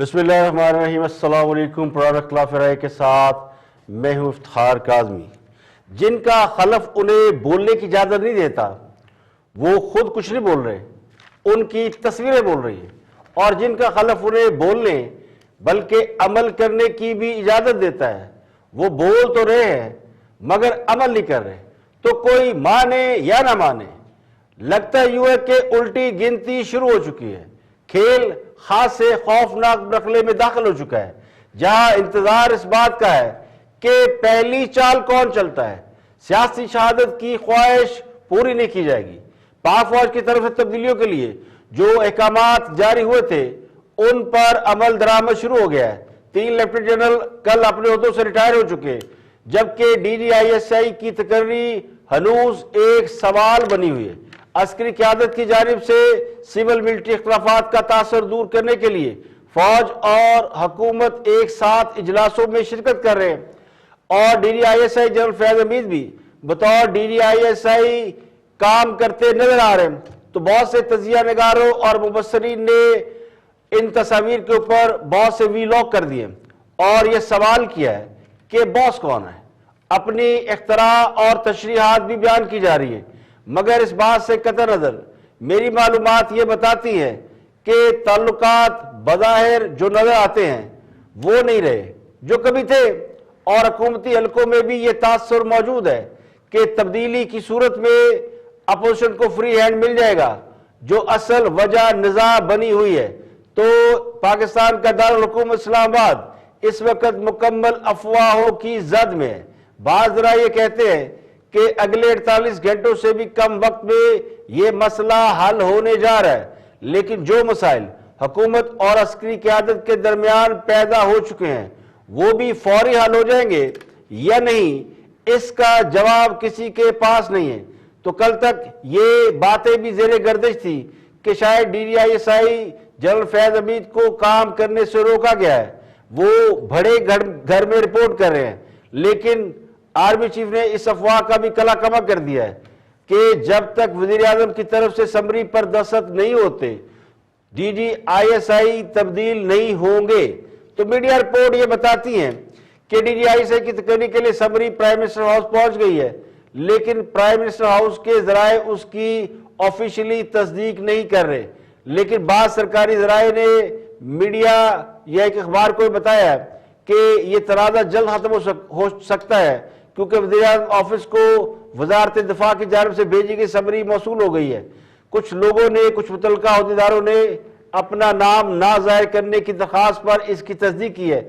بسم اللہ الرحمن الرحیم۔ السلام علیکم۔ پروڈکٹ خلاف رائے کے ساتھ میں ہوں افتخار کاظمی۔ جن کا خلف انہیں بولنے کی اجازت نہیں دیتا وہ خود کچھ نہیں بول رہے، ان کی تصویریں بول رہی ہیں، اور جن کا خلف انہیں بولنے بلکہ عمل کرنے کی بھی اجازت دیتا ہے وہ بول تو رہے ہیں مگر عمل نہیں کر رہے۔ تو کوئی مانے یا نہ مانے، لگتا یوں ہے کہ الٹی گنتی شروع ہو چکی ہے۔ کھیل خاص سے خوفناک مرحلے میں داخل ہو چکا ہے، جہاں انتظار اس بات کا ہے کہ پہلی چال کون چلتا ہے۔ سیاسی شہادت کی خواہش پوری نہیں کی جائے گی۔ پاک فوج کی طرف سے تبدیلیوں کے لیے جو احکامات جاری ہوئے تھے ان پر عمل درآمد شروع ہو گیا ہے۔ 3 لیفٹیننٹ جنرل کل اپنے عہدوں سے ریٹائر ہو چکے، جبکہ DGISI کی تقرری ہنوز ایک سوال بنی ہوئی ہے۔ عسکری قیادت کی جانب سے سول ملٹری اختلافات کا تاثر دور کرنے کے لیے فوج اور حکومت ایک ساتھ اجلاسوں میں شرکت کر رہے ہیں، اور DGISI جنرل فیض حمید بھی بطور DGISI کام کرتے نظر آ رہے ہیں۔ تو بہت سے تجزیہ نگاروں اور مبصرین نے ان تصاویر کے اوپر بہت سے ویلاگ کر دیے اور یہ سوال کیا ہے کہ باس کون ہے۔ اپنی اختراع اور تشریحات بھی بیان کی جا رہی ہیں، مگر اس بات سے قطع نظر میری معلومات یہ بتاتی ہے کہ تعلقات بظاہر جو نظر آتے ہیں وہ نہیں رہے جو کبھی تھے، اور حکومتی حلقوں میں بھی یہ تاثر موجود ہے کہ تبدیلی کی صورت میں اپوزیشن کو فری ہینڈ مل جائے گا۔ جو اصل وجہ نزاع بنی ہوئی ہے تو پاکستان کا دارالحکومت اسلام آباد اس وقت مکمل افواہوں کی زد میں ہے۔ بعض ذرا یہ کہتے ہیں کہ اگلے 48 گھنٹوں سے بھی کم وقت میں یہ مسئلہ حل ہونے جا رہا ہے، لیکن جو مسائل حکومت اور عسکری قیادت کے درمیان پیدا ہو چکے ہیں وہ بھی فوری حل ہو جائیں گے یا نہیں، اس کا جواب کسی کے پاس نہیں ہے۔ تو کل تک یہ باتیں بھی زیر گردش تھی کہ شاید DGISI جنرل فیض حمید کو کام کرنے سے روکا گیا ہے، وہ بڑے گھر میں رپورٹ کر رہے ہیں، لیکن آرمی چیف نے اس افواہ کا بھی کلا کما کر دیا ہے کہ جب تک وزیر اعظم کی طرف سے سمری پر دستخط نہیں ہوتے DGISI تبدیل نہیں ہوں گے۔ تو میڈیا رپورٹ یہ بتاتی ہیں کہ DGISI کی تقرری کے لیے سمری پرائم منسٹر ہاؤس پہنچ گئی ہے، لیکن پرائم منسٹر ہاؤس کے ذرائع اس کی آفیشلی تصدیق نہیں کر رہے۔ لیکن بعض سرکاری ذرائع نے میڈیا یا ایک اخبار کو بتایا کہ یہ تنازع جلد ختم ہو سکتا ہے، کیونکہ وزیر اعظم آفس کو وزارت دفاع کی جانب سے بھیجی گئی سمری موصول ہو گئی ہے۔ کچھ لوگوں نے، کچھ متعلقہ عہدیداروں نے اپنا نام نہ ظاہر کرنے کی درخواست پر اس کی تصدیق کی ہے،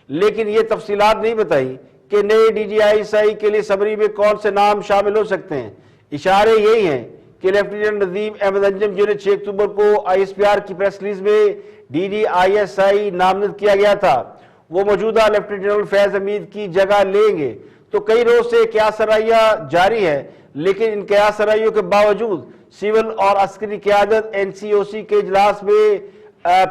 لیکن یہ تفصیلات نہیں بتائی کہ نئے DGISI کے لیے سمری میں کون سے نام شامل ہو سکتے ہیں۔ اشارے یہی ہیں کہ لیفٹیننٹ ندیم احمد انجم جنہیں 6 اکتوبر کو ISPR کی پریس ریلیز میں DGISI نامزد کیا گیا تھا، وہ موجودہ لیفٹیننٹ جنرل فیض حمید کی جگہ لیں گے۔ تو کئی روز سے قیاس سرائیاں جاری ہے، لیکن ان قیاس سرائیوں کے باوجود سول اور عسکری قیادت NCOC کے اجلاس میں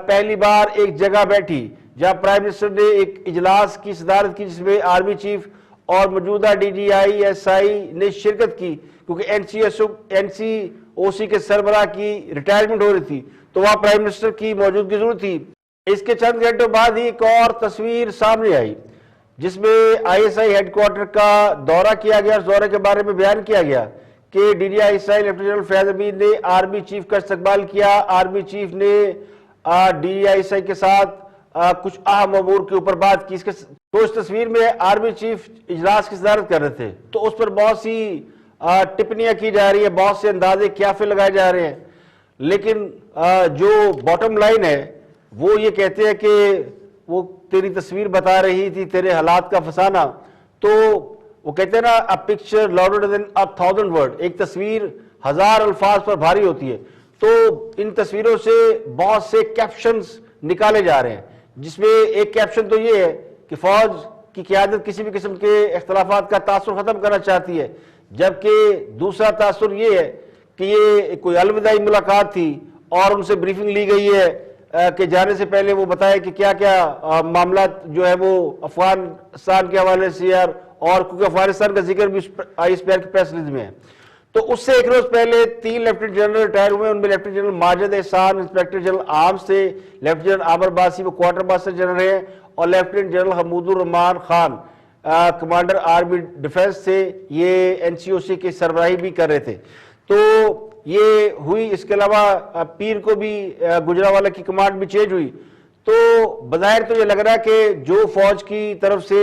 پہلی بار ایک جگہ بیٹھی، جہاں پرائم منسٹر نے ایک اجلاس کی صدارت کی جس میں آرمی چیف اور موجودہ DGISI نے شرکت کی، کیونکہ NCOC کے سربراہ کی ریٹائرمنٹ ہو رہی تھی تو وہاں پرائم منسٹر کی موجودگی ضرور تھی۔ اس کے چند گھنٹوں بعد ہی ایک اور تصویر سامنے آئی جس میں ISI ہیڈ کوارٹر کا دورہ کیا گیا۔ اس دورے کے بارے میں بیان کیا گیا کہ DGISI لیفٹیننٹ جنرل فیض حمید نے آرمی چیف کا استقبال کیا۔ آرمی چیف نے DGISI کے ساتھ کچھ اہم امور کے اوپر بات کی۔ تو اس تصویر میں آرمی چیف اجلاس کی صدارت کر رہے تھے، تو اس پر بہت سی ٹپنیاں کی جا رہی ہیں، بہت سے اندازے کیافے لگائے جا رہے ہیں، لیکن جو باٹم لائن ہے وہ یہ کہتے ہیں کہ وہ تیری تصویر بتا رہی تھی تیرے حالات کا فسانہ۔ تو وہ کہتے ہیں نا a picture louder than 1,000 words، ایک تصویر 1000 الفاظ پر بھاری ہوتی ہے۔ تو ان تصویروں سے بہت سے کیپشنز نکالے جا رہے ہیں، جس میں ایک کیپشن تو یہ ہے کہ فوج کی قیادت کسی بھی قسم کے اختلافات کا تاثر ختم کرنا چاہتی ہے، جبکہ دوسرا تاثر یہ ہے کہ یہ کوئی الوداعی ملاقات تھی اور ان سے بریفنگ لی گئی ہے کہ جانے سے پہلے وہ بتائے کہ کیا کیا معاملات جو ہے وہ افغانستان کے حوالے سے اور کیونکہ افغانستان کا ذکر بھی ISPR کی پریس ریلیز میں ہے۔ تو اس سے ایک روز پہلے 3 لیفٹیننٹ جنرل ریٹائر ہوئے، ان میں لیفٹیننٹ جنرل ماجد احسان انسپیکٹر جنرل آرمز تھے، لیفٹیننٹ جنرل عامر باسی وہ کوارٹر ماسٹر جنرل ہیں، اور لیفٹیننٹ جنرل حمود الرحمان خان کمانڈر آرمی ڈیفنس تھے، یہ این سی او سی کی سربراہی بھی کر رہے تھے۔ تو یہ ہوئی، اس کے علاوہ پیر کو بھی گجرانوالہ کی کمانڈ بھی چینج ہوئی۔ تو بظاہر تو یہ لگ رہا ہے کہ جو فوج کی طرف سے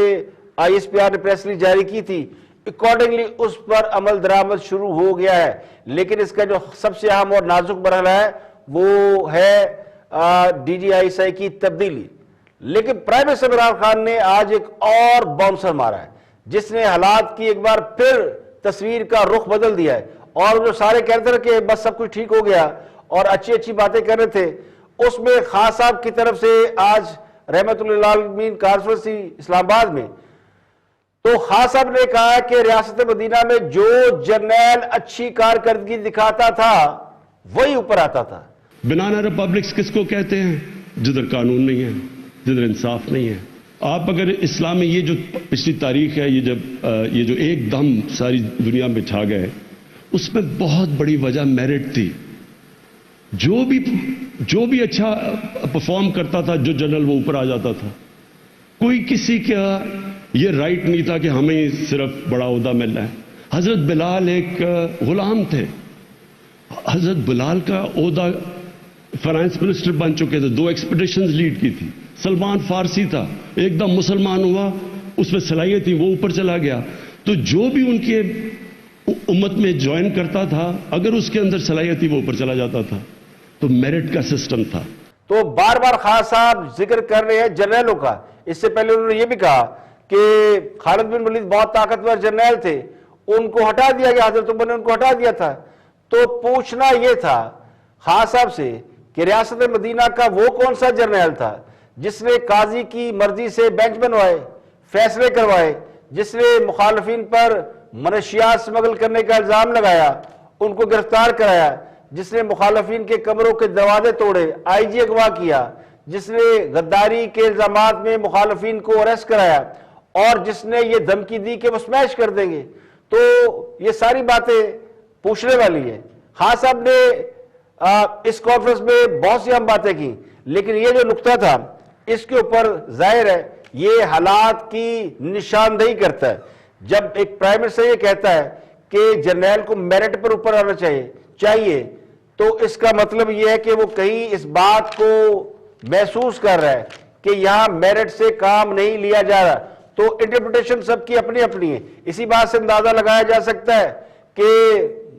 آئی ایس پی آر نے پریس ریلیز جاری کی تھی اکارڈنگلی اس پر عمل درآمد شروع ہو گیا ہے، لیکن اس کا جو سب سے اہم اور نازک مرحلہ ہے وہ ہے D G I S I کی تبدیلی۔ لیکن پرائم منسٹر عمران خان نے آج ایک اور باؤنسر مارا ہے جس نے حالات کی ایک بار پھر تصویر کا رخ بدل دیا ہے، اور جو سارے کہتے تھے کہ بس سب کچھ ٹھیک ہو گیا اور اچھی اچھی باتیں کر رہے تھے، اس میں خان صاحب کی طرف سے آج رحمت اللہ عالمین کانفرنس تھی اسلام آباد میں، تو خان صاحب نے کہا کہ ریاست مدینہ میں جو جرنیل اچھی کارکردگی دکھاتا تھا وہی اوپر آتا تھا۔ بنانا ریپبلکس کس کو کہتے ہیں؟ جدھر قانون نہیں ہے، جدھر انصاف نہیں ہے۔ آپ اگر اسلام میں یہ جو پچھلی تاریخ ہے، یہ جو ایک دم ساری دنیا میں چھا گئے، اس میں بہت بڑی وجہ میرٹ تھی۔ جو بھی اچھا پرفارم کرتا تھا جو جنرل وہ اوپر آ جاتا تھا، کوئی کسی کا یہ رائٹ نہیں تھا کہ ہمیں صرف بڑا عہدہ مل رہا ہے۔ حضرت بلال ایک غلام تھے، حضرت بلال کا عہدہ فائنانس منسٹر بن چکے تھے، 2 ایکسپیڈیشنز لیڈ کی تھی۔ سلمان فارسی تھا، ایک دم مسلمان ہوا، اس میں صلاحیت تھی، وہ اوپر چلا گیا۔ تو جو بھی ان کے امت میں جوائن کرتا تھا، اگر اس کے اندر صلاحیت تھی وہ اوپر چلا جاتا تھا۔ تو میرٹ کا سسٹم تھا۔ تو بار بار خان صاحب ذکر کر رہے ہیں جرنیلوں کا۔ اس سے پہلے انہوں نے یہ بھی کہا کہ خالد بن ولید بہت طاقتور جرنیل تھے، ان کو ہٹا دیا گیا، حضرت عمر نے ان کو ہٹا دیا تھا۔ تو پوچھنا یہ تھا خان صاحب سے کہ ریاست مدینہ کا وہ کون سا جرنیل تھا جس نے قاضی کی مرضی سے بینچ بنوائے، فیصلے کروائے، جس نے مخالفین پر منشیات سمگل کرنے کا الزام لگایا، ان کو گرفتار کرایا، جس نے مخالفین کے کمروں کے دروازے توڑے، آئی جی اغوا کیا، جس نے غداری کے الزامات میں مخالفین کو اریسٹ کرایا، اور جس نے یہ دھمکی دی کہ وہ سمیش کر دیں گے۔ تو یہ ساری باتیں پوچھنے والی ہیں۔ خان صاحب نے اس کانفرنس میں بہت سی اہم باتیں کی، لیکن یہ جو نقطہ تھا اس کے اوپر ظاہر ہے یہ حالات کی نشاندہی کرتا ہے۔ جب ایک پرائم منسٹر یہ کہتا ہے کہ جرنیل کو میرٹ پر اوپر آنا چاہیے تو اس کا مطلب یہ ہے کہ وہ کہیں اس بات کو محسوس کر رہا ہے کہ یہاں میرٹ سے کام نہیں لیا جا رہا۔ تو انٹرپریٹیشن سب کی اپنی اپنی ہے۔ اسی بات سے اندازہ لگایا جا سکتا ہے کہ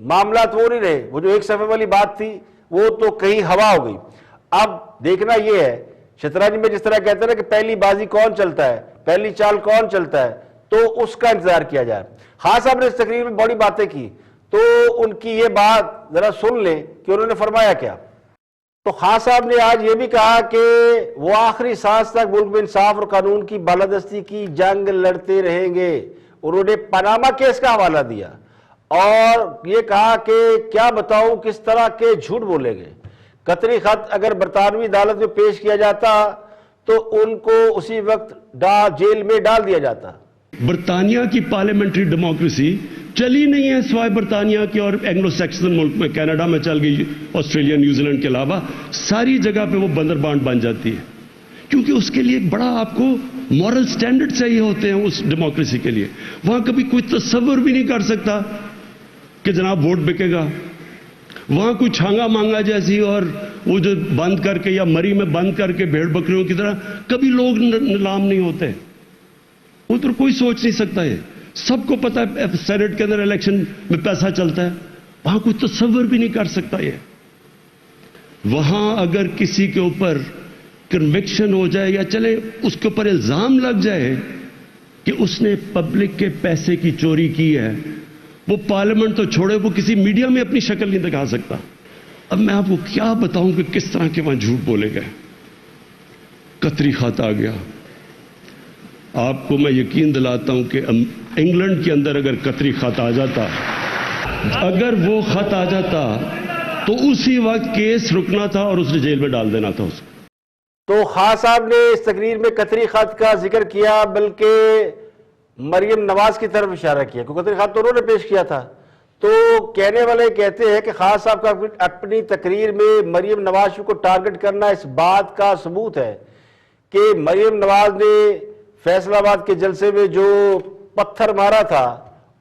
معاملات وہ نہیں رہے، وہ جو ایک صفحے والی بات تھی وہ تو کہیں ہوا ہو گئی۔ اب دیکھنا یہ ہے، شطرنج میں جس طرح کہتے ہیں نا کہ پہلی بازی کون چلتا ہے، پہلی چال کون چلتا ہے، تو اس کا انتظار کیا جائے۔ خان صاحب نے اس تقریر میں بڑی باتیں کی، تو ان کی یہ بات ذرا سن لیں کہ انہوں نے فرمایا کیا۔ تو خان صاحب نے آج یہ بھی کہا کہ وہ آخری سانس تک ملک میں انصاف اور قانون کی بالادستی کی جنگ لڑتے رہیں گے۔ انہوں نے پاناما کیس کا حوالہ دیا اور یہ کہا کہ کیا بتاؤں کس طرح کے جھوٹ بولے گئے۔ قطری خط اگر برطانوی عدالت میں پیش کیا جاتا تو ان کو اسی وقت جیل میں ڈال دیا جاتا۔ برطانیہ کی پارلیمنٹری ڈیموکریسی چلی نہیں ہے سوائے برطانیہ کی اور اینگلو سیکسن ملک میں، کینیڈا میں چل گئی، آسٹریلیا نیوزی لینڈ کے علاوہ ساری جگہ پہ وہ بندر بانٹ بن جاتی ہے، کیونکہ اس کے لیے ایک بڑا آپ کو مورل سٹینڈرڈ چاہیے ہوتے ہیں اس ڈیموکریسی کے لیے۔ وہاں کبھی کوئی تصور بھی نہیں کر سکتا کہ جناب ووٹ بکے گا۔ وہاں کوئی چھانگا مانگا جیسی اور وہ جو بند کر کے یا مری میں بند کر کے بھیڑ بکریوں کی طرح کبھی لوگ نیلام نہیں ہوتے۔ ادھر کوئی سوچ نہیں سکتا ہے، سب کو پتا ہے سینٹ کے اندر الیکشن میں پیسہ چلتا ہے، وہاں کوئی تصور بھی نہیں کر سکتا یہ۔ وہاں اگر کسی کے اوپر کنوکشن ہو جائے یا چلے اس کے اوپر الزام لگ جائے کہ اس نے پبلک کے پیسے کی چوری کی ہے، وہ پارلیمنٹ تو چھوڑے وہ کسی میڈیا میں اپنی شکل نہیں دکھا سکتا۔ اب میں آپ کو کیا بتاؤں کہ کس طرح کے وہاں جھوٹ بولے گئے۔ قطری خط آ گیا، آپ کو میں یقین دلاتا ہوں کہ انگلینڈ کے اندر اگر قطری خط آ جاتا، اگر وہ خط آ جاتا تو اسی وقت کیس رکنا تھا اور اس نے جیل میں ڈال دینا تھا اس کو۔ تو خان صاحب نے اس تقریر میں قطری خط کا ذکر کیا، بلکہ مریم نواز کی طرف اشارہ کیا، کیونکہ قطری خط تو انہوں نے پیش کیا تھا۔ تو کہنے والے کہتے ہیں کہ خان صاحب کا اپنی تقریر میں مریم نواز شریف کو ٹارگٹ کرنا اس بات کا ثبوت ہے کہ مریم نواز نے فیصل آباد کے جلسے میں جو پتھر مارا تھا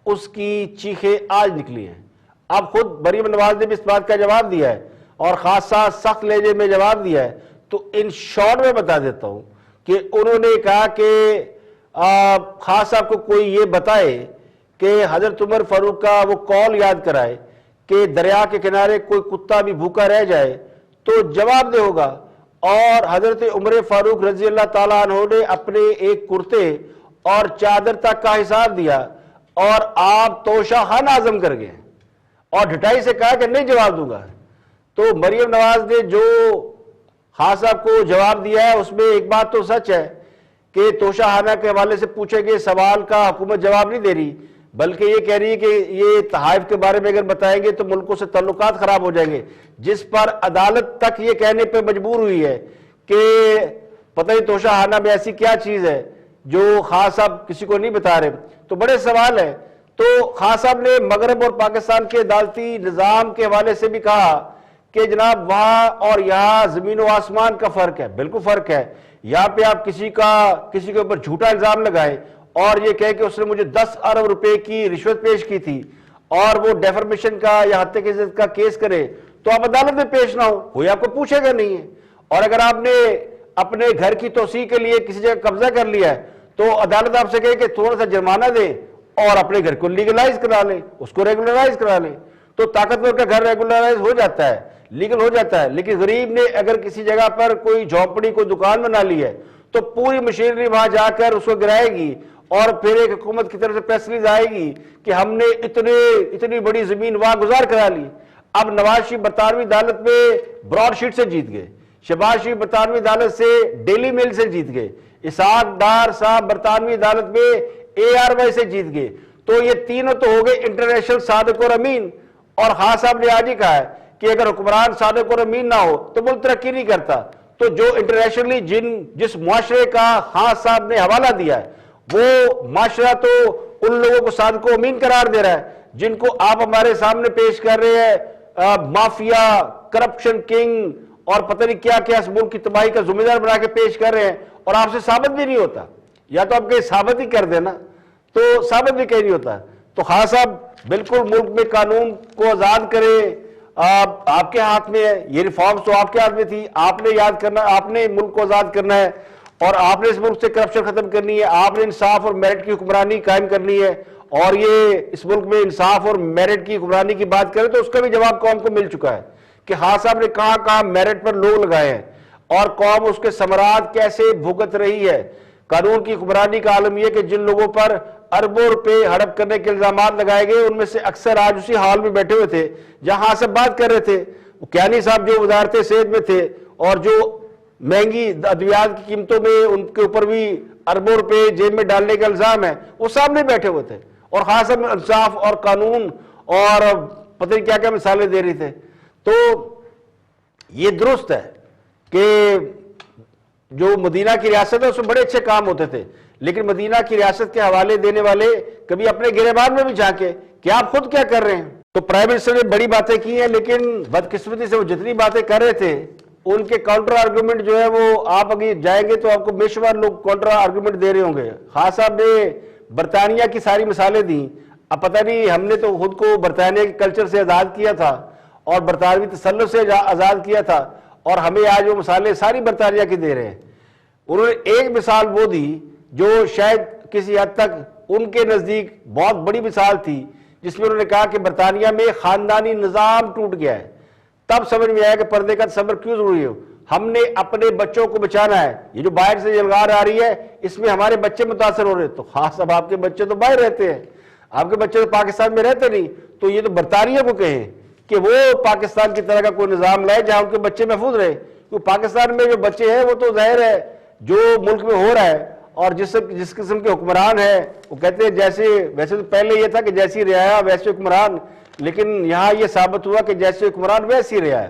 اس کی چیخیں آج نکلی ہیں. اب خود مریم نواز نے بھی اس بات کا جواب دیا ہے اور خاصا سخت لہجے میں جواب دیا ہے. تو ان شارٹ میں بتا دیتا ہوں کہ انہوں نے کہا کہ خان صاحب کو کوئی یہ بتائے کہ حضرت عمر فاروق کا وہ قول یاد کرائے کہ دریا کے کنارے کوئی کتا بھی بھوکا رہ جائے تو جواب دے ہوگا. اور حضرت عمر فاروق رضی اللہ تعالیٰ عنہ نے اپنے ایک کرتے اور چادر تک کا حساب دیا اور آپ توشہ خانہ عزم کر گئے اور ڈھٹائی سے کہا کہ نہیں جواب دوں گا. تو مریم نواز نے جو خان صاحب کو جواب دیا ہے اس میں ایک بات تو سچ ہے کہ توشہ خانہ کے حوالے سے پوچھے گئے سوال کا حکومت جواب نہیں دے رہی، بلکہ یہ کہہ رہی ہے کہ یہ تحائف کے بارے میں اگر بتائیں گے تو ملکوں سے تعلقات خراب ہو جائیں گے، جس پر عدالت تک یہ کہنے پہ مجبور ہوئی ہے کہ پتہ نہیں توشہ خانہ میں ایسی کیا چیز ہے جو خان صاحب کسی کو نہیں بتا رہے. تو بڑے سوال ہیں. تو خان صاحب نے مغرب اور پاکستان کے عدالتی نظام کے حوالے سے بھی کہا کہ جناب وہاں اور یہاں زمین و آسمان کا فرق ہے. بالکل فرق ہے. یہاں پہ آپ کسی کے اوپر جھوٹا الزام لگائے اور یہ کہے کہ اس نے مجھے 10 ارب روپے کی رشوت پیش کی تھی اور وہ ڈیفرمیشن کا یا ہتھے کی عزت کا کیس کرے تو آپ عدالت میں پیش نہ ہو، کوئی آپ کو پوچھے گا نہیں ہے. اور اگر آپ نے اپنے گھر کی توسیع کے لیے کسی جگہ قبضہ کر لیا ہے تو عدالت آپ سے کہے کہ تھوڑا سا جرمانہ دے اور اپنے گھر کو لیگلائز کرا لے، اس کو ریگولرائز کرا لے. تو طاقتور کا گھر ریگولرائز ہو جاتا ہے، لیگل ہو جاتا ہے. لیکن غریب نے اگر کسی جگہ پر کوئی جھونپڑی کوئی دکان بنا لی ہے تو پوری مشینری وہاں جا کر اس کو گرائے گی اور پھر ایک حکومت کی طرف سے پیسلیز آئے گی کہ ہم نے اتنی بڑی زمین وہاں گزار کرا لی. اب نواز شریف برطانوی عدالت میں براڈ شیٹ سے جیت گئے، شہباز شریف برطانوی عدالت سے ڈیلی میل سے جیت گئے، اسحاق ڈار صاحب برطانوی عدالت میں ARY سے جیت گئے. تو یہ تینوں تو ہو گئے انٹرنیشنل صادق اور امین. اور خان صاحب نے آج ہی کہا ہے کہ اگر حکمران صادق اور امین نہ ہو تو ملک ترقی نہیں کرتا. تو جو انٹرنیشنلی جس معاشرے کا خان صاحب نے حوالہ دیا ہے وہ معاشرہ تو ان لوگوں کو صادق و امین قرار دے رہا ہے جن کو آپ ہمارے سامنے پیش کر رہے ہیں مافیا، کرپشن کنگ اور پتہ نہیں کیا کیا اس ملک کی تباہی کا ذمہ دار بنا کے پیش کر رہے ہیں اور آپ سے ثابت بھی نہیں ہوتا. یا تو آپ کہیں ثابت ہی کر دینا، تو ثابت بھی کہیں نہیں ہوتا. تو خان صاحب بالکل ملک میں قانون کو آزاد کرے، آپ کے ہاتھ میں ہے. یہ ریفارمز تو آپ کے ہاتھ میں تھی، آپ نے یاد کرنا، آپ نے ملک کو آزاد کرنا ہے اور آپ نے اس ملک سے کرپشن ختم کرنی ہے، آپ نے انصاف اور میرٹ کی حکمرانی قائم کرنی ہے. اور یہ اس ملک میں انصاف اور میرٹ کی حکمرانی کی بات کریں تو اس کا بھی جواب قوم کو مل چکا ہے کہ خان صاحب نے کہاں کہاں میرٹ پر لوگ لگائے ہیں اور قوم اس کے ثمرات کیسے بھگت رہی ہے. قانون کی حکمرانی کا عالم یہ کہ جن لوگوں پر اربوں روپے ہڑپ کرنے کے الزامات لگائے گئے ان میں سے اکثر آج اسی حال میں بیٹھے ہوئے تھے جہاں سے بات کر رہے تھے. کیانی صاحب جو وزارت صحت میں تھے اور جو مہنگی ادویات کی قیمتوں میں ان کے اوپر بھی اربوں روپے جیب میں ڈالنے کا الزام ہے، وہ سامنے بیٹھے ہوئے تھے اور خاص انصاف اور قانون اور پتہ نہیں کیا کیا مثالیں دے رہے تھے. تو یہ درست ہے کہ جو مدینہ کی ریاست ہے اس میں بڑے اچھے کام ہوتے تھے، لیکن مدینہ کی ریاست کے حوالے دینے والے کبھی اپنے گریبان میں بھی جھانکے کہ آپ خود کیا کر رہے ہیں. تو پرائم منسٹر نے بڑی باتیں کی ہیں لیکن بدقسمتی سے وہ جتنی باتیں کر رہے تھے ان کے کاؤنٹر آرگومنٹ جو ہے وہ آپ اگر جائیں گے تو آپ کو بے شمار لوگ کاؤنٹر آرگومنٹ دے رہے ہوں گے. خان صاحب نے برطانیہ کی ساری مثالیں دیں. اب پتہ نہیں ہم نے تو خود کو برطانیہ کے کلچر سے آزاد کیا تھا اور برطانوی تسلط سے آزاد کیا تھا اور ہمیں آج وہ مثالیں ساری برطانیہ کی دے رہے ہیں. انہوں نے ایک مثال وہ دی جو شاید کسی حد تک ان کے نزدیک بہت بڑی مثال تھی جس میں انہوں نے کہا کہ برطانیہ میں خاندانی نظام ٹوٹ گیا ہے. تب سمجھ میں آیا کہ پردے کا تصور کیوں ضروری ہو. ہم نے اپنے بچوں کو بچانا ہے. یہ جو باہر سے یلغار آ رہی ہے اس میں ہمارے بچے متاثر ہو رہے ہیں. تو خاص اب آپ کے بچے تو باہر رہتے ہیں، آپ کے بچے تو پاکستان میں رہتے نہیں. تو یہ تو برطانیہ کو کہیں کہ وہ پاکستان کی طرح کا کوئی نظام لائے جہاں ان کے بچے محفوظ رہے. کیونکہ پاکستان میں جو بچے ہیں وہ تو ظاہر ہے جو ملک میں ہو رہا ہے اور جس قسم کے حکمران ہیں وہ کہتے ہیں ویسے تو پہلے یہ تھا کہ جیسی رعایا ویسے حکمران، لیکن یہاں یہ ثابت ہوا کہ جیسے حکمران ویسی رعایا.